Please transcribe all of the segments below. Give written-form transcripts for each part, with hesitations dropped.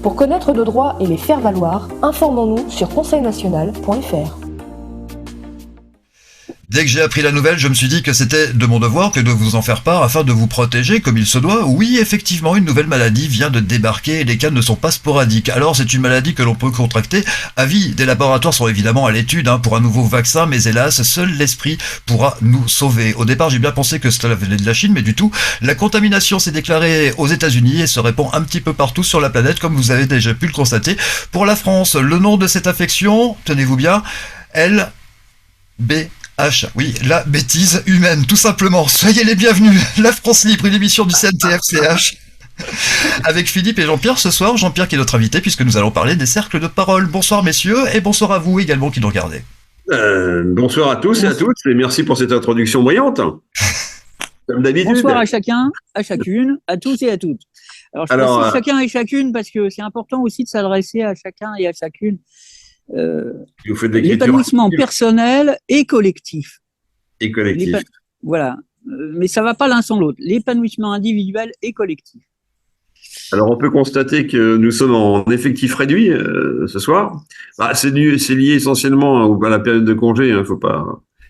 Pour connaître nos droits et les faire valoir, informons-nous sur conseilnational.fr. Dès que j'ai appris la nouvelle, je me suis dit que c'était de mon devoir que de vous en faire part afin de vous protéger comme il se doit. Oui, effectivement, une nouvelle maladie vient de débarquer et les cas ne sont pas sporadiques. Alors, c'est une maladie que l'on peut contracter à vie. Des laboratoires sont évidemment à l'étude pour un nouveau vaccin, mais hélas, seul l'esprit pourra nous sauver. Au départ, j'ai bien pensé que cela venait de la Chine, mais du tout. La contamination s'est déclarée aux États-Unis et se répand un petit peu partout sur la planète, comme vous avez déjà pu le constater. Pour la France, le nom de cette infection, tenez-vous bien, oui, la bêtise humaine, tout simplement. Soyez les bienvenus. La France Libre, une émission du CNTF-CH. Avec Philippe et Jean-Pierre ce soir. Jean-Pierre qui est notre invité puisque nous allons parler des cercles de parole. Bonsoir messieurs et bonsoir à vous également qui nous regardez. Bonsoir à tous et à toutes et merci pour cette introduction brillante. Comme d'habitude. Bonsoir à chacun, à chacune, à tous et à toutes. Alors, précise chacun et chacune parce que c'est important aussi de s'adresser à chacun et à chacune. L'épanouissement personnel et collectif. Voilà. Mais ça va pas l'un sans l'autre. L'épanouissement individuel et collectif. Alors, on peut constater que nous sommes en effectif réduit ce soir. C'est lié essentiellement à la période de congé.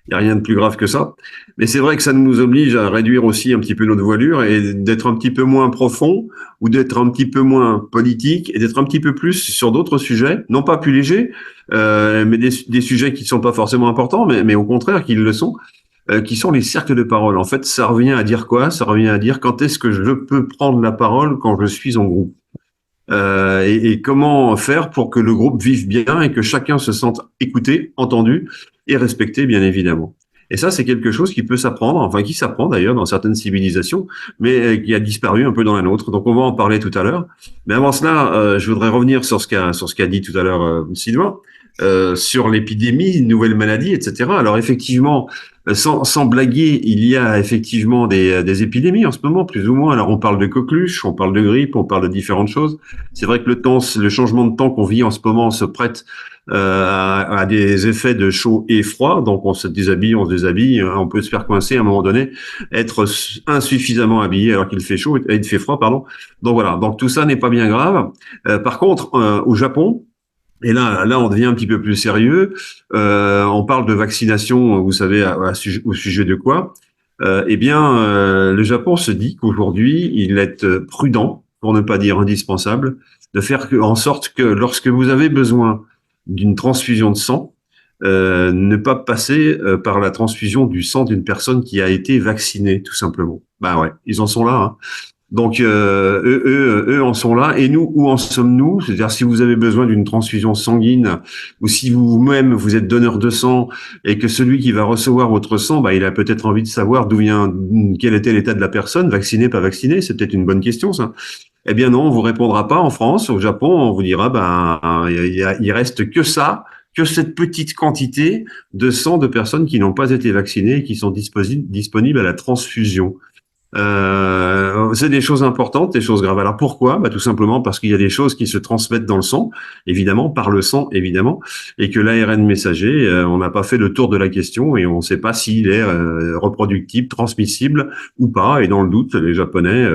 Il n'y a rien de plus grave que ça. Mais c'est vrai que ça nous oblige à réduire aussi un petit peu notre voilure et d'être un petit peu moins profond ou d'être un petit peu moins politique et d'être un petit peu plus sur d'autres sujets, non pas plus légers, mais des sujets qui ne sont pas forcément importants, mais au contraire qui le sont, qui sont les cercles de parole. En fait, ça revient à dire quoi? Ça revient à dire quand est-ce que je peux prendre la parole quand je suis en groupe. Et comment faire pour que le groupe vive bien et que chacun se sente écouté, entendu et respecté, bien évidemment. Et ça, c'est quelque chose qui peut s'apprendre, qui s'apprend d'ailleurs dans certaines civilisations, mais qui a disparu un peu dans la nôtre. Donc, on va en parler tout à l'heure. Mais avant cela, je voudrais revenir sur ce qu'a dit tout à l'heure Sylvain, sur l'épidémie, une nouvelle maladie, etc. Alors, effectivement, sans blaguer, il y a effectivement des épidémies en ce moment, plus ou moins. Alors, on parle de coqueluche, on parle de grippe, on parle de différentes choses. C'est vrai que le changement de temps qu'on vit en ce moment se prête à des effets de chaud et froid. Donc, on se déshabille, on peut se faire coincer à un moment donné, être insuffisamment habillé alors qu'il fait chaud et il fait froid, pardon. Donc voilà. Donc tout ça n'est pas bien grave. Par contre, au Japon, et là, on devient un petit peu plus sérieux. On parle de vaccination, vous savez, au sujet de quoi? Le Japon se dit qu'aujourd'hui, il est prudent, pour ne pas dire indispensable, de faire en sorte que lorsque vous avez besoin d'une transfusion de sang, ne pas passer par la transfusion du sang d'une personne qui a été vaccinée, tout simplement. Ils en sont là. Donc, eux en sont là. Et nous, où en sommes-nous? C'est-à-dire, si vous avez besoin d'une transfusion sanguine, ou si vous-même, vous êtes donneur de sang, et que celui qui va recevoir votre sang, il a peut-être envie de savoir quel était l'état de la personne, vacciné, pas vacciné, c'est peut-être une bonne question, ça. Eh bien non, on vous répondra pas en France. Au Japon, on vous dira, il reste que cette petite quantité de sang de personnes qui n'ont pas été vaccinées et qui sont disponibles à la transfusion. C'est des choses importantes, des choses graves. Alors pourquoi? Tout simplement parce qu'il y a des choses qui se transmettent dans le sang, évidemment, par le sang, évidemment, et que l'ARN messager, on n'a pas fait le tour de la question et on ne sait pas s'il est reproductible, transmissible ou pas. Et dans le doute, les Japonais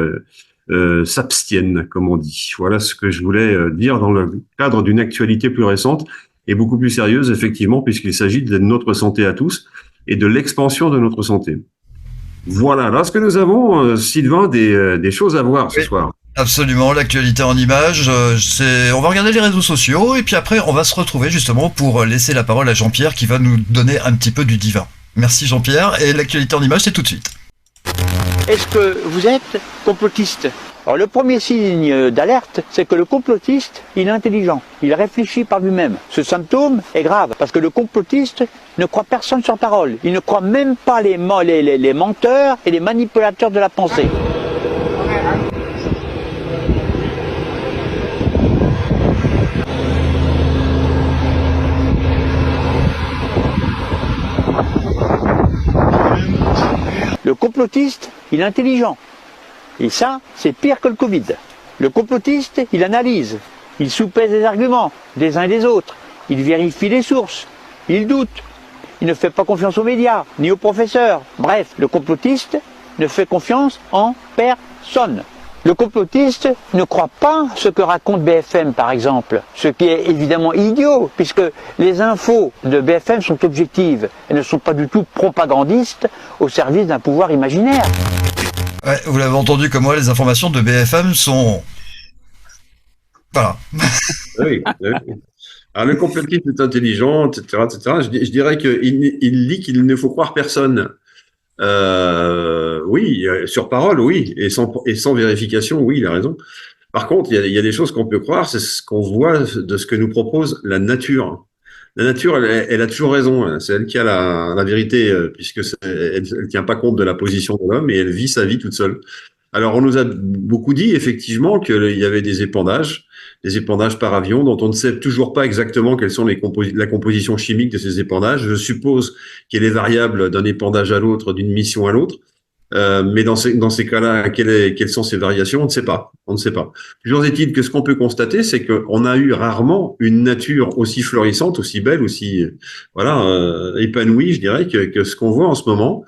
s'abstiennent, comme on dit. Voilà ce que je voulais dire dans le cadre d'une actualité plus récente et beaucoup plus sérieuse, effectivement, puisqu'il s'agit de notre santé à tous et de l'expansion de notre santé. Voilà, lorsque nous avons, Sylvain, des choses à voir ce soir. Absolument, l'actualité en images, on va regarder les réseaux sociaux et puis après on va se retrouver justement pour laisser la parole à Jean-Pierre qui va nous donner un petit peu du divin. Merci Jean-Pierre, et l'actualité en images c'est tout de suite. Est-ce que vous êtes complotiste? Alors le premier signe d'alerte, c'est que le complotiste, il est intelligent, il réfléchit par lui-même. Ce symptôme est grave, parce que le complotiste ne croit personne sur parole. Il ne croit même pas les menteurs et les manipulateurs de la pensée. Le complotiste, il est intelligent. Et ça, c'est pire que le Covid. Le complotiste, il analyse, il soupèse les arguments des uns et des autres, il vérifie les sources, il doute, il ne fait pas confiance aux médias, ni aux professeurs. Bref, le complotiste ne fait confiance en personne. Le complotiste ne croit pas ce que raconte BFM, par exemple, ce qui est évidemment idiot, puisque les infos de BFM sont objectives et ne sont pas du tout propagandistes au service d'un pouvoir imaginaire. Ouais, vous l'avez entendu comme moi, les informations de BFM sont... Voilà. Oui, oui. Alors, le complotiste est intelligent, etc., etc. Je dirais qu'il dit qu'il ne faut croire personne. Oui, sur parole, oui, et sans vérification, oui, il a raison. Par contre, il y a des choses qu'on peut croire, c'est ce qu'on voit de ce que nous propose la nature. La nature, elle a toujours raison, hein. C'est elle qui a la vérité, puisque elle tient pas compte de la position de l'homme et elle vit sa vie toute seule. Alors, on nous a beaucoup dit effectivement qu'il y avait des épandages par avion dont on ne sait toujours pas exactement quelles sont la composition chimique de ces épandages. Je suppose qu'elle est variable d'un épandage à l'autre, d'une mission à l'autre. Mais dans ces cas-là, quelles sont ces variations? On ne sait pas. On ne sait pas. Toujours est-il que ce qu'on peut constater, c'est qu'on a eu rarement une nature aussi florissante, aussi belle, aussi épanouie, je dirais, que ce qu'on voit en ce moment.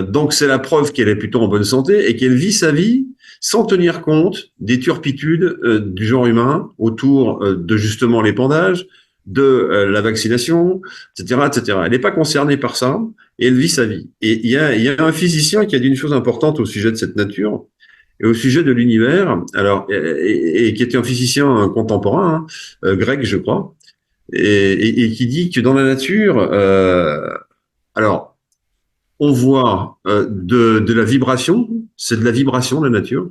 Donc c'est la preuve qu'elle est plutôt en bonne santé et qu'elle vit sa vie sans tenir compte des turpitudes du genre humain autour de justement l'épandage, de la vaccination, etc., etc. Elle n'est pas concernée par ça et elle vit sa vie. Et il y a un physicien qui a dit une chose importante au sujet de cette nature et au sujet de l'univers, alors et qui était un physicien contemporain, grec, je crois, et qui dit que dans la nature, alors on voit de la vibration, c'est de la vibration, la nature,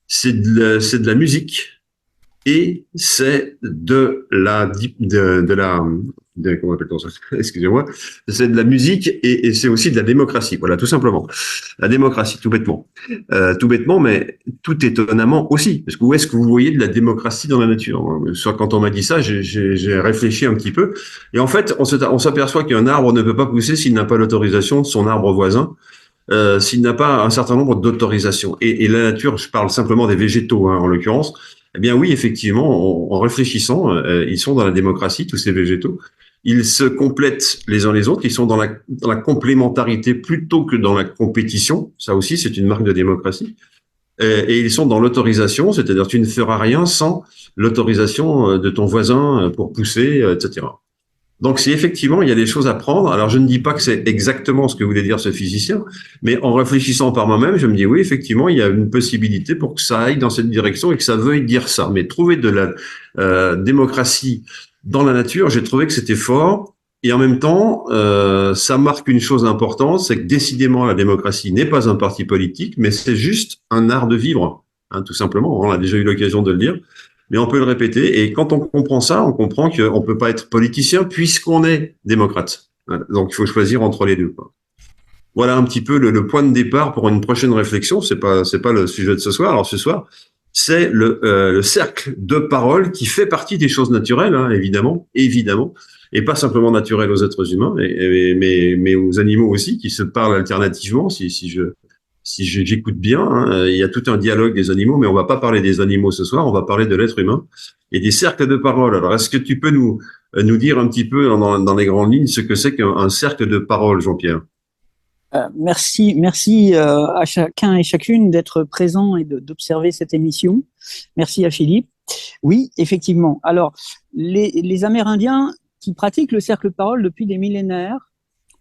c'est de la musique et c'est comment appelle-t-on ça? Excusez-moi, c'est de la musique et c'est aussi de la démocratie, voilà, tout simplement. La démocratie, tout bêtement. Tout bêtement, mais tout étonnamment aussi. Parce que où est-ce que vous voyez de la démocratie dans la nature? Soit quand on m'a dit ça, j'ai réfléchi un petit peu. Et en fait, on s'aperçoit qu'un arbre ne peut pas pousser s'il n'a pas l'autorisation de son arbre voisin. S'il n'a pas un certain nombre d'autorisations. Et la nature, je parle simplement des végétaux, hein, en l'occurrence, eh bien oui, effectivement, en réfléchissant, ils sont dans la démocratie, tous ces végétaux. Ils se complètent les uns les autres, ils sont dans la complémentarité plutôt que dans la compétition. Ça aussi, c'est une marque de démocratie. Et ils sont dans l'autorisation, c'est-à-dire tu ne feras rien sans l'autorisation de ton voisin pour pousser, etc. Donc, si effectivement, il y a des choses à prendre, alors je ne dis pas que c'est exactement ce que voulait dire ce physicien, mais en réfléchissant par moi-même, je me dis oui, effectivement, il y a une possibilité pour que ça aille dans cette direction et que ça veuille dire ça. Mais trouver de la démocratie dans la nature, j'ai trouvé que c'était fort. Et en même temps, ça marque une chose importante, c'est que décidément, la démocratie n'est pas un parti politique, mais c'est juste un art de vivre, hein, tout simplement. On a déjà eu l'occasion de le dire. Mais on peut le répéter. Et quand on comprend ça, on comprend qu'on ne peut pas être politicien puisqu'on est démocrate. Voilà. Donc, il faut choisir entre les deux, quoi. Voilà un petit peu le point de départ pour une prochaine réflexion. C'est pas le sujet de ce soir. Alors, ce soir, c'est le cercle de parole qui fait partie des choses naturelles, hein, évidemment, et pas simplement naturelles aux êtres humains, mais aux animaux aussi, qui se parlent alternativement, si j'écoute bien, hein, il y a tout un dialogue des animaux, mais on va pas parler des animaux ce soir, on va parler de l'être humain et des cercles de parole. Alors, est-ce que tu peux nous dire un petit peu dans les grandes lignes ce que c'est qu'un cercle de parole, Jean-Pierre? Merci à chacun et chacune d'être présent et d'observer cette émission. Merci à Philippe. Oui, effectivement. Alors, les Amérindiens qui pratiquent le cercle de parole depuis des millénaires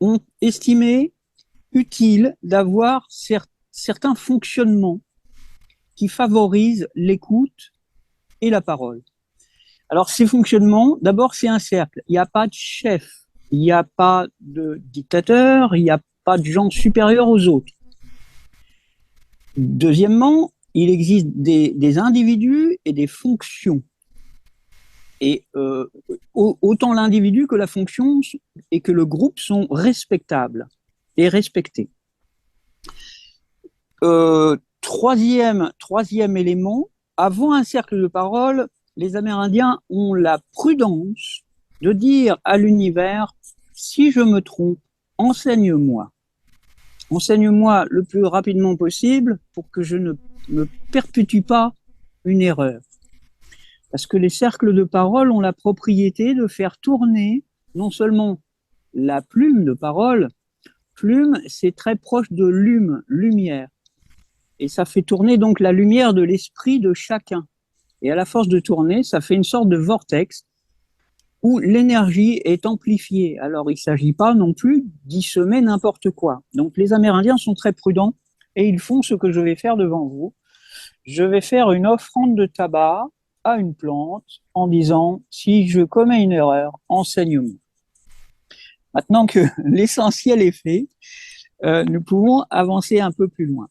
ont estimé utile d'avoir certains fonctionnements qui favorisent l'écoute et la parole. Alors, ces fonctionnements, d'abord, c'est un cercle. Il n'y a pas de chef, il n'y a pas de dictateur, il n'y a pas de gens supérieurs aux autres. Deuxièmement, il existe des individus et des fonctions. Et autant l'individu que la fonction et que le groupe sont respectables et respectés. Troisième élément, avant un cercle de parole, les Amérindiens ont la prudence de dire à l'univers, si je me trompe, enseigne-moi. Enseigne-moi le plus rapidement possible pour que je ne me perpétue pas une erreur. Parce que les cercles de parole ont la propriété de faire tourner non seulement la plume de parole, plume, c'est très proche de lumière. et ça fait tourner donc la lumière de l'esprit de chacun. Et à la force de tourner, ça fait une sorte de vortex où l'énergie est amplifiée. Alors, il ne s'agit pas non plus d'y semer n'importe quoi. Donc, les Amérindiens sont très prudents et ils font ce que je vais faire devant vous. Je vais faire une offrande de tabac à une plante en disant « Si je commets une erreur, enseigne-moi ». Maintenant que l'essentiel est fait, nous pouvons avancer un peu plus loin.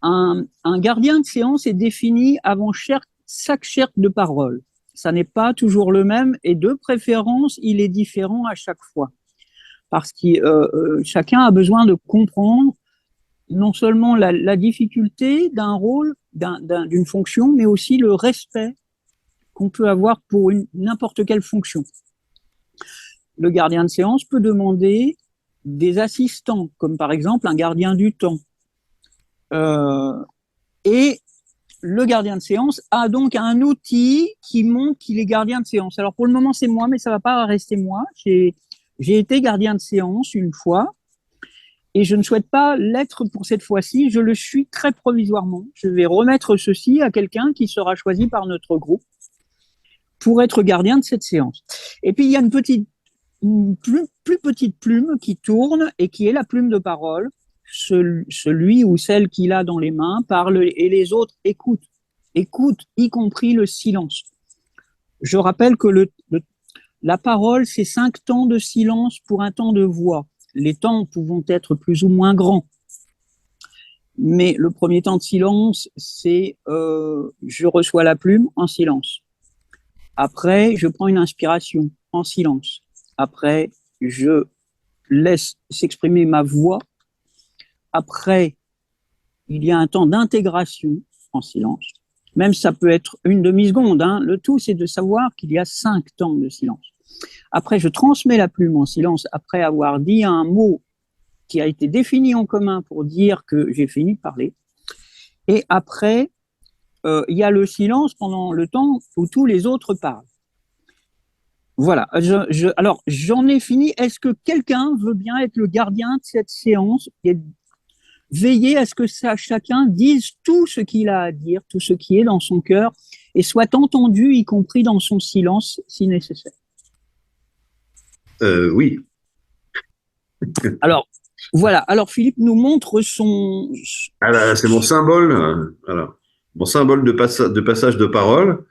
Un gardien de séance est défini avant chaque cercle de parole. Ça n'est pas toujours le même et de préférence, il est différent à chaque fois. Parce que chacun a besoin de comprendre non seulement la difficulté d'un rôle, d'une fonction, mais aussi le respect qu'on peut avoir pour n'importe quelle fonction. Le gardien de séance peut demander des assistants, comme par exemple un gardien du temps. Et le gardien de séance a donc un outil qui montre qu'il est gardien de séance. Alors pour le moment, c'est moi, mais ça ne va pas rester moi. J'ai été gardien de séance une fois et je ne souhaite pas l'être pour cette fois-ci. Je le suis très provisoirement. Je vais remettre ceci à quelqu'un qui sera choisi par notre groupe pour être gardien de cette séance. Et puis, il y a une plus petite plume qui tourne et qui est la plume de parole. Celui ou celle qu'il a dans les mains parle et les autres écoutent, y compris le silence. Je rappelle que la parole, c'est 5 temps de silence pour un temps de voix. Les temps pouvant être plus ou moins grands. Mais le premier temps de silence, c'est je reçois la plume en silence. Après, je prends une inspiration en silence. Après, je laisse s'exprimer ma voix. Après, il y a un temps d'intégration en silence. Même ça peut être une demi-seconde. Le tout, c'est de savoir qu'il y a 5 temps de silence. Après, je transmets la plume en silence après avoir dit un mot qui a été défini en commun pour dire que j'ai fini de parler. Et après, il y a le silence pendant le temps où tous les autres parlent. Voilà. Alors, j'en ai fini. Est-ce que quelqu'un veut bien être le gardien de cette séance et veiller à ce que chacun dise tout ce qu'il a à dire, tout ce qui est dans son cœur, et soit entendu, y compris dans son silence, si nécessaire. Oui. Alors, voilà. Alors, Philippe nous montre son... Ah, c'est mon symbole. Voilà. Mon symbole de passage de parole.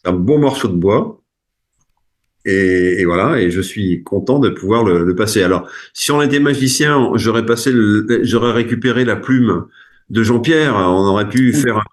Un bon morceau de bois. Et voilà, et je suis content de pouvoir le passer. Alors, si on était magicien, j'aurais récupéré la plume de Jean-Pierre. On aurait pu faire un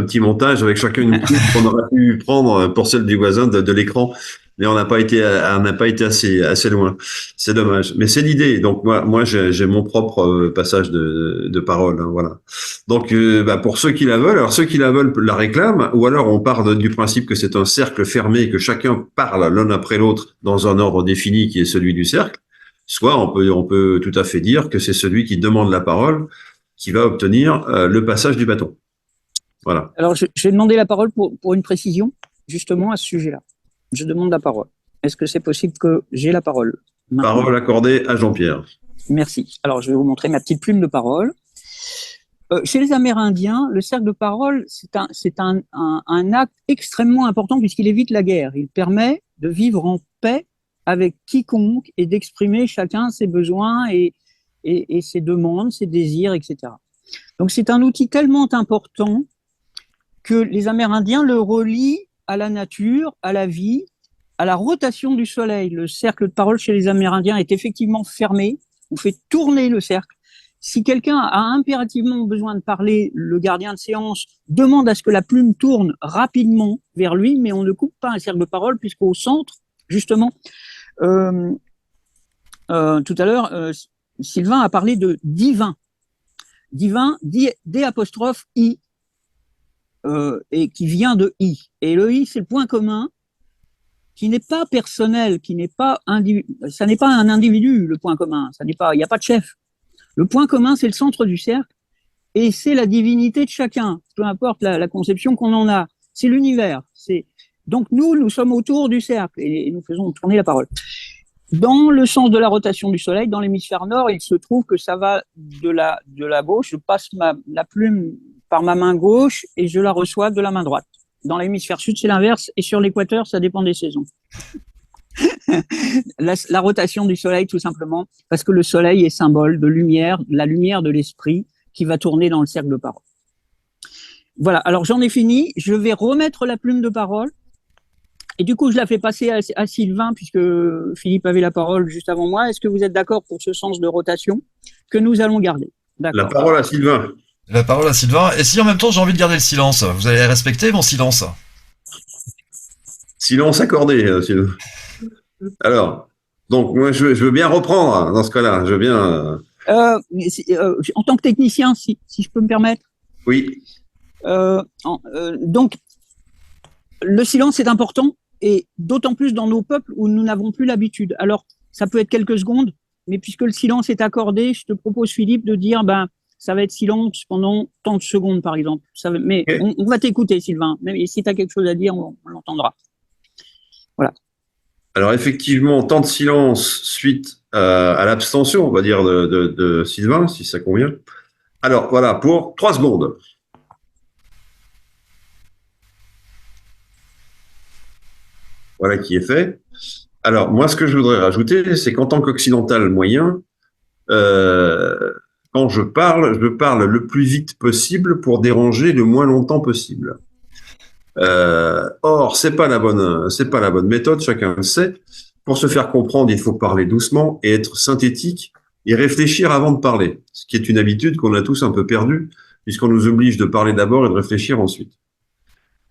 petit montage avec chacun une plume qu'on aurait pu prendre pour celle du voisin de l'écran. Mais on n'a pas été assez loin. C'est dommage. Mais c'est l'idée. Donc moi j'ai mon propre passage de parole. Voilà. Donc pour ceux qui la veulent, alors ceux qui la veulent la réclament, ou alors on part du principe que c'est un cercle fermé, que chacun parle l'un après l'autre dans un ordre défini qui est celui du cercle. Soit on peut tout à fait dire que c'est celui qui demande la parole qui va obtenir le passage du bâton. Voilà. Alors je vais demander la parole pour une précision justement à ce sujet-là. Je demande la parole. Est-ce que c'est possible que j'ai la parole maintenant ? Parole accordée à Jean-Pierre. Merci. Alors, je vais vous montrer ma petite plume de parole. Chez les Amérindiens, le cercle de parole, c'est un acte extrêmement important puisqu'il évite la guerre. Il permet de vivre en paix avec quiconque et d'exprimer chacun ses besoins et ses demandes, ses désirs, etc. Donc, c'est un outil tellement important que les Amérindiens le relient à la nature, à la vie, à la rotation du soleil. Le cercle de parole chez les Amérindiens est effectivement fermé. On fait tourner le cercle. Si quelqu'un a impérativement besoin de parler, le gardien de séance demande à ce que la plume tourne rapidement vers lui, mais on ne coupe pas un cercle de parole puisqu'au centre, justement, tout à l'heure, Sylvain a parlé de divin. Divin, D', et qui vient de I. Et le I, c'est le point commun qui n'est pas personnel, ça n'est pas un individu, le point commun. Il n'y a pas de chef. Le point commun, c'est le centre du cercle et c'est la divinité de chacun, peu importe la conception qu'on en a. C'est l'univers. Donc nous sommes autour du cercle et nous faisons tourner la parole. Dans le sens de la rotation du Soleil, dans l'hémisphère nord, il se trouve que ça va de la gauche. Je passe la plume par ma main gauche et je la reçois de la main droite. Dans l'hémisphère sud, c'est l'inverse. Et sur l'équateur, ça dépend des saisons. La rotation du Soleil, tout simplement, parce que le Soleil est symbole de lumière, de la lumière de l'esprit qui va tourner dans le cercle de parole. Voilà, alors j'en ai fini. Je vais remettre la plume de parole. Et du coup, je la fais passer à Sylvain, puisque Philippe avait la parole juste avant moi. Est-ce que vous êtes d'accord pour ce sens de rotation que nous allons garder? La parole à Sylvain. La parole à Sylvain. Et si en même temps j'ai envie de garder le silence, vous allez respecter mon silence? Silence accordé, Sylvain. Alors, donc moi je veux bien reprendre dans ce cas-là. Je veux bien. En tant que technicien, si je peux me permettre. Oui. Donc, le silence est important. Et d'autant plus dans nos peuples où nous n'avons plus l'habitude. Alors, ça peut être quelques secondes, mais puisque le silence est accordé, je te propose, Philippe, de dire, ça va être silence pendant tant de secondes, par exemple. Mais on va t'écouter, Sylvain. Mais si tu as quelque chose à dire, on l'entendra. Voilà. Alors, effectivement, temps de silence suite à l'abstention, on va dire, de Sylvain, si ça convient. Alors, voilà, pour 3 secondes. Voilà qui est fait. Alors, moi, ce que je voudrais rajouter, c'est qu'en tant qu'occidental moyen, quand je parle le plus vite possible pour déranger le moins longtemps possible. Or, c'est pas la bonne méthode, chacun le sait. Pour se faire comprendre, il faut parler doucement et être synthétique et réfléchir avant de parler. Ce qui est une habitude qu'on a tous un peu perdue, puisqu'on nous oblige de parler d'abord et de réfléchir ensuite.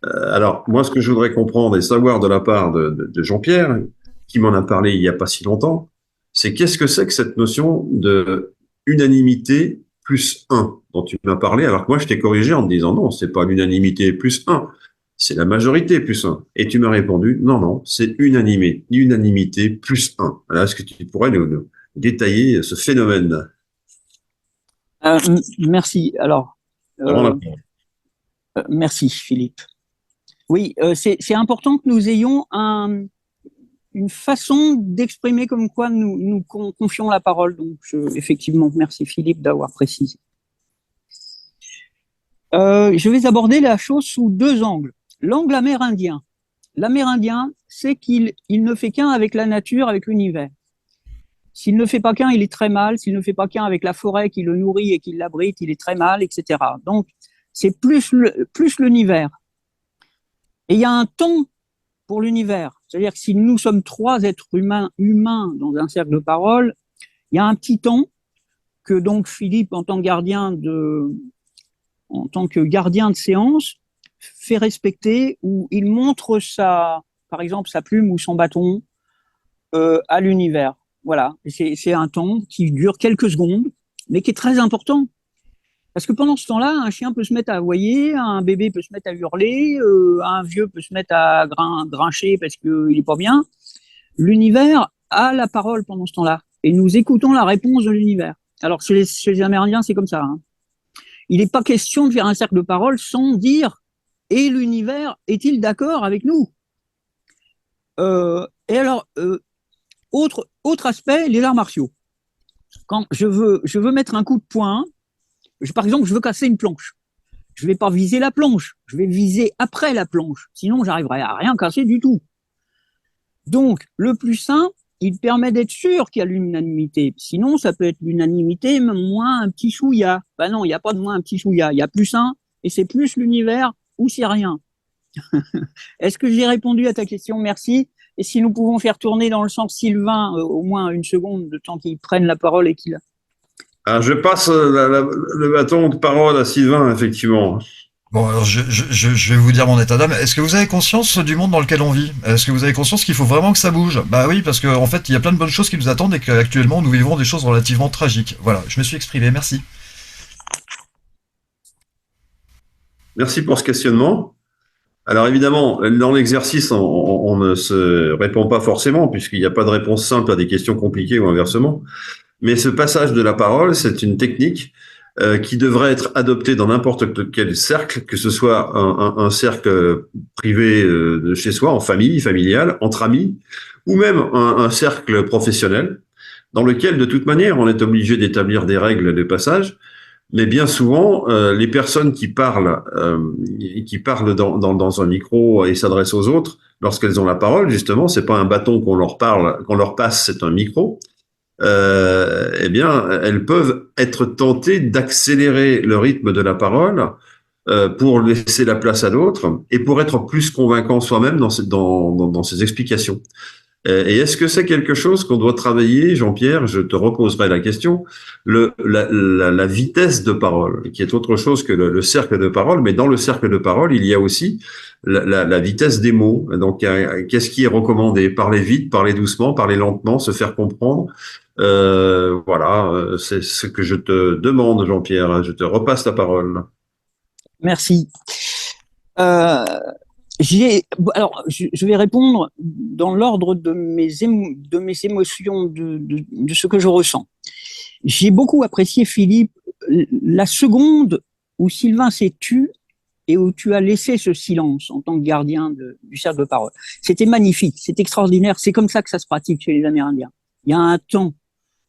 Alors, moi, ce que je voudrais comprendre et savoir de la part de Jean-Pierre, qui m'en a parlé il n'y a pas si longtemps, c'est qu'est-ce que c'est que cette notion de unanimité plus 1 dont tu m'as parlé, alors que moi, je t'ai corrigé en te disant non, c'est pas l'unanimité plus 1, c'est la majorité plus 1. Et tu m'as répondu non, c'est unanimité plus 1. Alors, est-ce que tu pourrais nous détailler ce phénomène? Merci. Alors, merci, Philippe. Oui, c'est important que nous ayons une façon d'exprimer comme quoi nous confions la parole. Donc, effectivement, merci Philippe d'avoir précisé. Je vais aborder la chose sous 2 angles. L'angle amérindien. L'amérindien, c'est qu'il ne fait qu'un avec la nature, avec l'univers. S'il ne fait pas qu'un, il est très mal. S'il ne fait pas qu'un avec la forêt qui le nourrit et qui l'abrite, il est très mal, etc. Donc, c'est plus l'univers. Et il y a un temps pour l'univers. C'est-à-dire que si nous sommes 3 êtres humains dans un cercle de parole, il y a un petit temps que donc Philippe, en tant que gardien de séance, fait respecter, où il montre par exemple sa plume ou son bâton à l'univers. Voilà, c'est un temps qui dure quelques secondes, mais qui est très important. Parce que pendant ce temps-là, un chien peut se mettre à aboyer, un bébé peut se mettre à hurler, un vieux peut se mettre à grincher parce qu'il n'est pas bien. L'univers a la parole pendant ce temps-là. Et nous écoutons la réponse de l'univers. Alors, chez les Amérindiens, c'est comme ça. Hein. Il n'est pas question de faire un cercle de parole sans dire « Et l'univers est-il d'accord avec nous ?» Et alors, autre aspect, les arts martiaux. Quand je veux mettre un coup de poing, par exemple, je veux casser une planche. Je ne vais pas viser la planche, je vais viser après la planche. Sinon, j'arriverai à rien casser du tout. Donc, le plus sain, il permet d'être sûr qu'il y a l'unanimité. Sinon, ça peut être l'unanimité, moins un petit chouïa. Ben non, il n'y a pas de moins un petit chouïa. Il y a plus un, et c'est plus l'univers, ou c'est rien. Est-ce que j'ai répondu à ta question? Merci. Et si nous pouvons faire tourner dans le sens Sylvain, au moins 1 seconde, de temps qu'il prenne la parole et qu'il... Alors, je passe le bâton de parole à Sylvain, effectivement. Bon, alors je vais vous dire mon état d'âme. Est-ce que vous avez conscience du monde dans lequel on vit? Est-ce que vous avez conscience qu'il faut vraiment que ça bouge? Bah oui, parce qu'en fait, il y a plein de bonnes choses qui nous attendent et qu'actuellement, nous vivons des choses relativement tragiques. Voilà, je me suis exprimé, merci. Merci pour ce questionnement. Alors évidemment, dans l'exercice, on ne se répond pas forcément, puisqu'il n'y a pas de réponse simple à des questions compliquées ou inversement. Mais ce passage de la parole, c'est une technique qui devrait être adopté dans n'importe quel cercle, que ce soit un cercle privé de chez soi, en famille, familial, entre amis, ou même un cercle professionnel, dans lequel, de toute manière, on est obligé d'établir des règles de passage. Mais bien souvent, les personnes qui parlent dans un micro et s'adressent aux autres, lorsqu'elles ont la parole, justement, c'est pas un bâton qu'on leur passe, c'est un micro. Eh bien, elles peuvent être tentées d'accélérer le rythme de la parole pour laisser la place à d'autres et pour être plus convaincant soi-même dans ses explications. Et est-ce que c'est quelque chose qu'on doit travailler, Jean-Pierre? Je te reposerai la question. La vitesse de parole, qui est autre chose que le cercle de parole, mais dans le cercle de parole, il y a aussi la vitesse des mots. Donc, qu'est-ce qui est recommandé? Parler vite, parler doucement, parler lentement, se faire comprendre. Voilà, c'est ce que je te demande, Jean-Pierre. Je te repasse la parole. Merci. Alors, je vais répondre dans l'ordre de mes émotions, de ce que je ressens. J'ai beaucoup apprécié, Philippe, la seconde où Sylvain s'est tu et où tu as laissé ce silence en tant que gardien du cercle de parole. C'était magnifique, c'est extraordinaire. C'est comme ça que ça se pratique chez les Amérindiens. Il y a un temps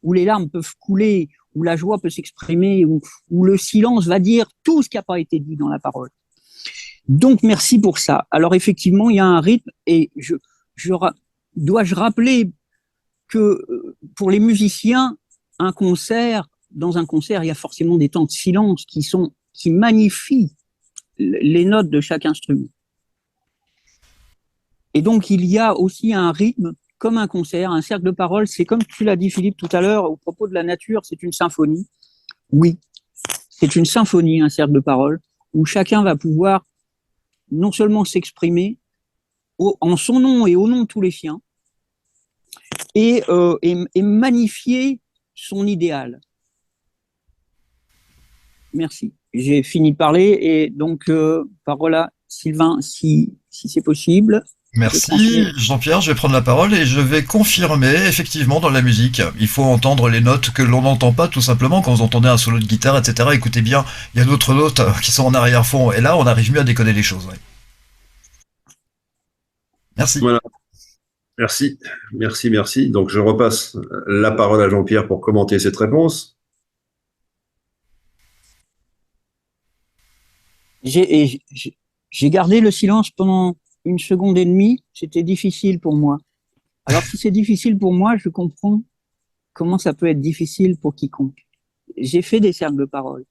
où les larmes peuvent couler, où la joie peut s'exprimer, où le silence va dire tout ce qui n'a pas été dit dans la parole. Donc, merci pour ça. Alors, effectivement, il y a un rythme et dois-je rappeler que pour les musiciens, dans un concert, il y a forcément des temps de silence qui magnifient les notes de chaque instrument. Et donc, il y a aussi un rythme comme un concert, un cercle de parole. C'est comme tu l'as dit, Philippe, tout à l'heure, au propos de la nature, c'est une symphonie. Oui, c'est une symphonie, un cercle de parole, où chacun va pouvoir non seulement s'exprimer en son nom et au nom de tous les siens, et magnifier son idéal. Merci. J'ai fini de parler et donc parole à Sylvain, si c'est possible. Merci Jean-Pierre, je vais prendre la parole et je vais confirmer effectivement dans la musique. Il faut entendre les notes que l'on n'entend pas tout simplement quand vous entendez un solo de guitare, etc. Écoutez bien, il y a d'autres notes qui sont en arrière-fond et là on arrive mieux à décoder les choses. Ouais. Merci. Voilà. Merci. Donc je repasse la parole à Jean-Pierre pour commenter cette réponse. J'ai gardé le silence pendant 1 seconde et demie, c'était difficile pour moi. Alors si c'est difficile pour moi, je comprends comment ça peut être difficile pour quiconque. J'ai fait des cercles de parole.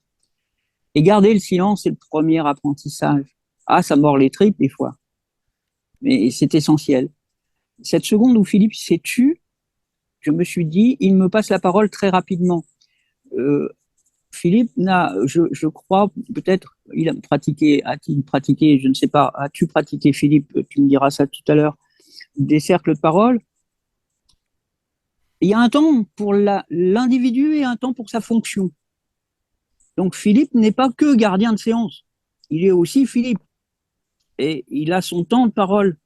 Et garder le silence, c'est le premier apprentissage. Ah, ça mord les tripes des fois. Mais c'est essentiel. Cette seconde où Philippe s'est tu, je me suis dit, il me passe la parole très rapidement. Philippe je crois, peut-être, a-t-il pratiqué, je ne sais pas, as-tu pratiqué, Philippe, tu me diras ça tout à l'heure, des cercles de parole? Il y a un temps pour l'individu et un temps pour sa fonction. Donc Philippe n'est pas que gardien de séance, il est aussi Philippe. Et il a son temps de parole.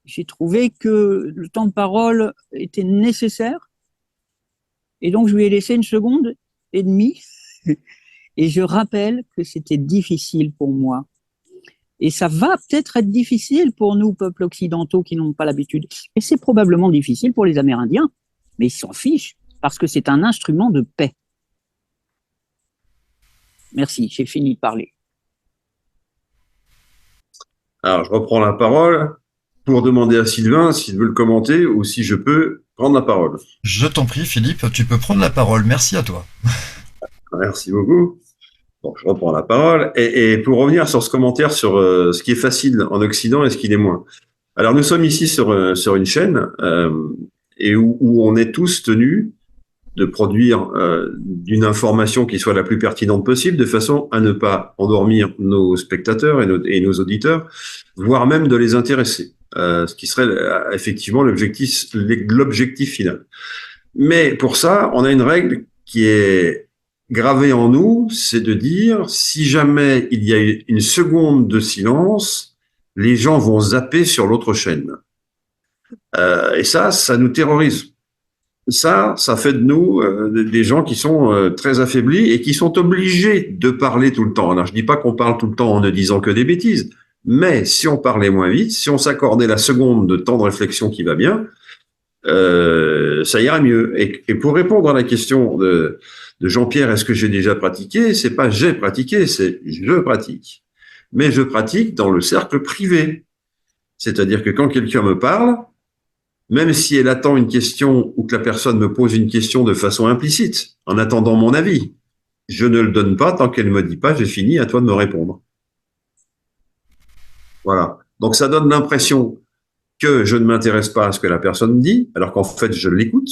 J'ai trouvé que le temps de parole était nécessaire. Et donc, je lui ai laissé 1 seconde et demie. Et je rappelle que c'était difficile pour moi. Et ça va peut-être être difficile pour nous, peuples occidentaux, qui n'ont pas l'habitude. Et c'est probablement difficile pour les Amérindiens. Mais ils s'en fichent, parce que c'est un instrument de paix. Merci, j'ai fini de parler. Alors, je reprends la parole pour demander à Sylvain s'il veut le commenter ou si je peux prendre la parole. Je t'en prie, Philippe, tu peux prendre la parole. Merci à toi. Merci beaucoup. Bon, je reprends la parole. Et pour revenir sur ce commentaire sur ce qui est facile en Occident et ce qui l'est moins. Alors, nous sommes ici sur une chaîne et où on est tous tenus de produire d'une information qui soit la plus pertinente possible, de façon à ne pas endormir nos spectateurs et nos auditeurs, voire même de les intéresser, ce qui serait effectivement l'objectif final. Mais pour ça, on a une règle qui est gravée en nous, c'est de dire, si jamais il y a 1 seconde de silence, les gens vont zapper sur l'autre chaîne. Et ça nous terrorise. ça fait de nous des gens qui sont très affaiblis et qui sont obligés de parler tout le temps. Alors, je dis pas qu'on parle tout le temps en ne disant que des bêtises, mais si on parlait moins vite, si on s'accordait la seconde de temps de réflexion qui va bien, ça ira mieux. Et pour répondre à la question de Jean-Pierre, est-ce que j'ai déjà pratiqué? C'est pas j'ai pratiqué, c'est je pratique. Mais je pratique dans le cercle privé. C'est-à-dire que quand quelqu'un me parle, même si elle attend une question ou que la personne me pose une question de façon implicite, en attendant mon avis, je ne le donne pas tant qu'elle ne me dit pas, j'ai fini, à toi de me répondre. Voilà. Donc ça donne l'impression que je ne m'intéresse pas à ce que la personne dit, alors qu'en fait je l'écoute.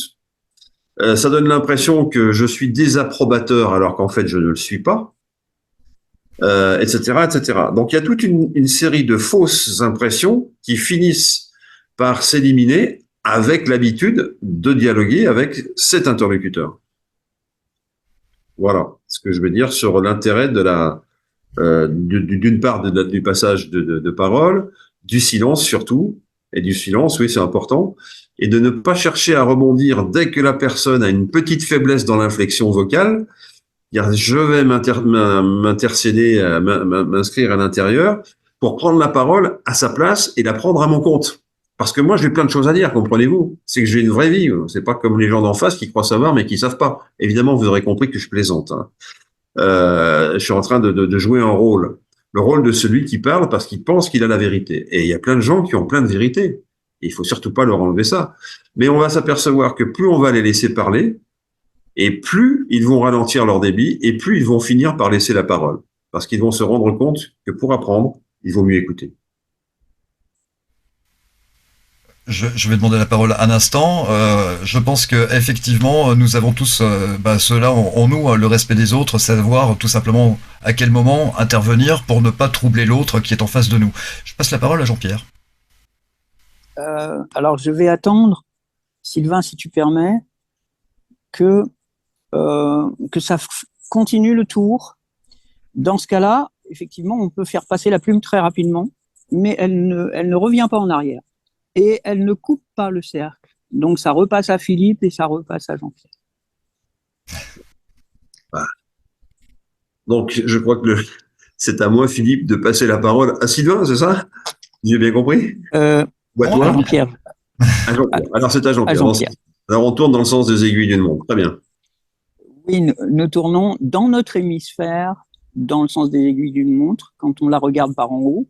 Ça donne l'impression que je suis désapprobateur, alors qu'en fait je ne le suis pas, etc., etc. Donc il y a toute une série de fausses impressions qui finissent par s'éliminer avec l'habitude de dialoguer avec cet interlocuteur. Voilà ce que je veux dire sur l'intérêt de d'une part du passage de parole, du silence surtout, et du silence, oui, c'est important, et de ne pas chercher à rebondir dès que la personne a une petite faiblesse dans l'inflexion vocale. Je vais m'intercéder, m'inscrire à l'intérieur pour prendre la parole à sa place et la prendre à mon compte. Parce que moi, j'ai plein de choses à dire, comprenez-vous. C'est que j'ai une vraie vie. C'est pas comme les gens d'en face qui croient savoir, mais qui savent pas. Évidemment, vous aurez compris que je plaisante. Hein. Je suis en train de jouer un rôle. Le rôle de celui qui parle parce qu'il pense qu'il a la vérité. Et il y a plein de gens qui ont plein de vérités. Et il faut surtout pas leur enlever ça. Mais on va s'apercevoir que plus on va les laisser parler, et plus ils vont ralentir leur débit, et plus ils vont finir par laisser la parole. Parce qu'ils vont se rendre compte que pour apprendre, il vaut mieux écouter. Je vais demander la parole un instant. Je pense que effectivement, nous avons tous cela en nous, le respect des autres, savoir tout simplement à quel moment intervenir pour ne pas troubler l'autre qui est en face de nous. Je passe la parole à Jean-Pierre. Alors, je vais attendre, Sylvain, si tu permets, que ça continue le tour. Dans ce cas-là, effectivement, on peut faire passer la plume très rapidement, mais elle ne revient pas en arrière. Et elle ne coupe pas le cercle. Donc, ça repasse à Philippe et ça repasse à Jean-Pierre. Ah. Donc, je crois que c'est à moi, Philippe, de passer la parole à Sylvain, c'est ça? J'ai bien compris? Ou à toi? Jean-Pierre. Alors, c'est à Jean-Pierre. Alors, on tourne dans le sens des aiguilles d'une montre. Très bien. Oui, nous tournons dans notre hémisphère, dans le sens des aiguilles d'une montre, quand on la regarde par en haut.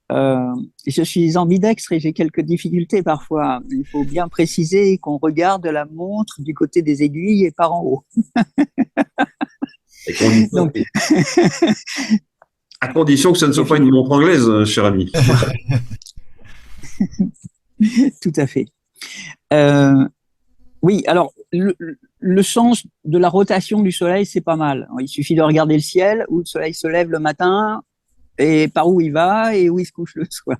Je suis ambidextre et j'ai quelques difficultés parfois. Il faut bien préciser qu'on regarde la montre du côté des aiguilles et par en haut. Donc, à condition que ce ne soit pas une montre anglaise, cher ami. Tout à fait. Oui, alors le sens de la rotation du soleil, c'est pas mal. Il suffit de regarder le ciel où le soleil se lève le matin et par où il va et où il se couche le soir.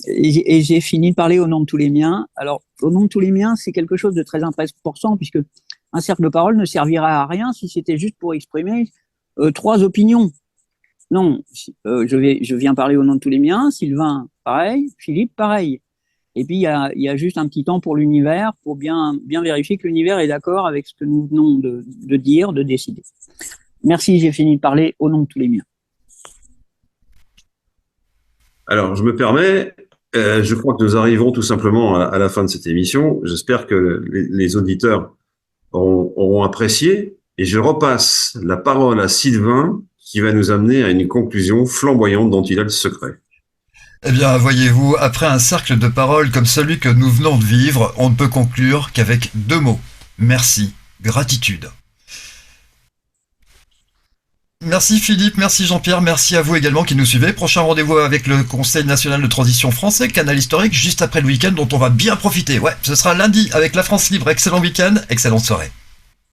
Et j'ai fini de parler au nom de tous les miens. Alors, au nom de tous les miens, c'est quelque chose de très important puisque un cercle de parole ne servira à rien si c'était juste pour exprimer 3 opinions. Non, je viens parler au nom de tous les miens. Sylvain, pareil. Philippe, pareil. Et puis, il y a juste un petit temps pour l'univers pour bien vérifier que l'univers est d'accord avec ce que nous venons de dire, de décider. Merci, j'ai fini de parler au nom de tous les miens. Alors, je me permets, je crois que nous arrivons tout simplement à la fin de cette émission. J'espère que les auditeurs auront apprécié. Et je repasse la parole à Sylvain qui va nous amener à une conclusion flamboyante dont il a le secret. Eh bien, voyez-vous, après un cercle de paroles comme celui que nous venons de vivre, on ne peut conclure qu'avec 2 mots. Merci, gratitude. Merci Philippe, merci Jean-Pierre, merci à vous également qui nous suivez. Prochain rendez-vous avec le Conseil national de transition français, Canal historique, juste après le week-end dont on va bien profiter. Ouais, ce sera lundi avec La France libre. Excellent week-end, excellente soirée.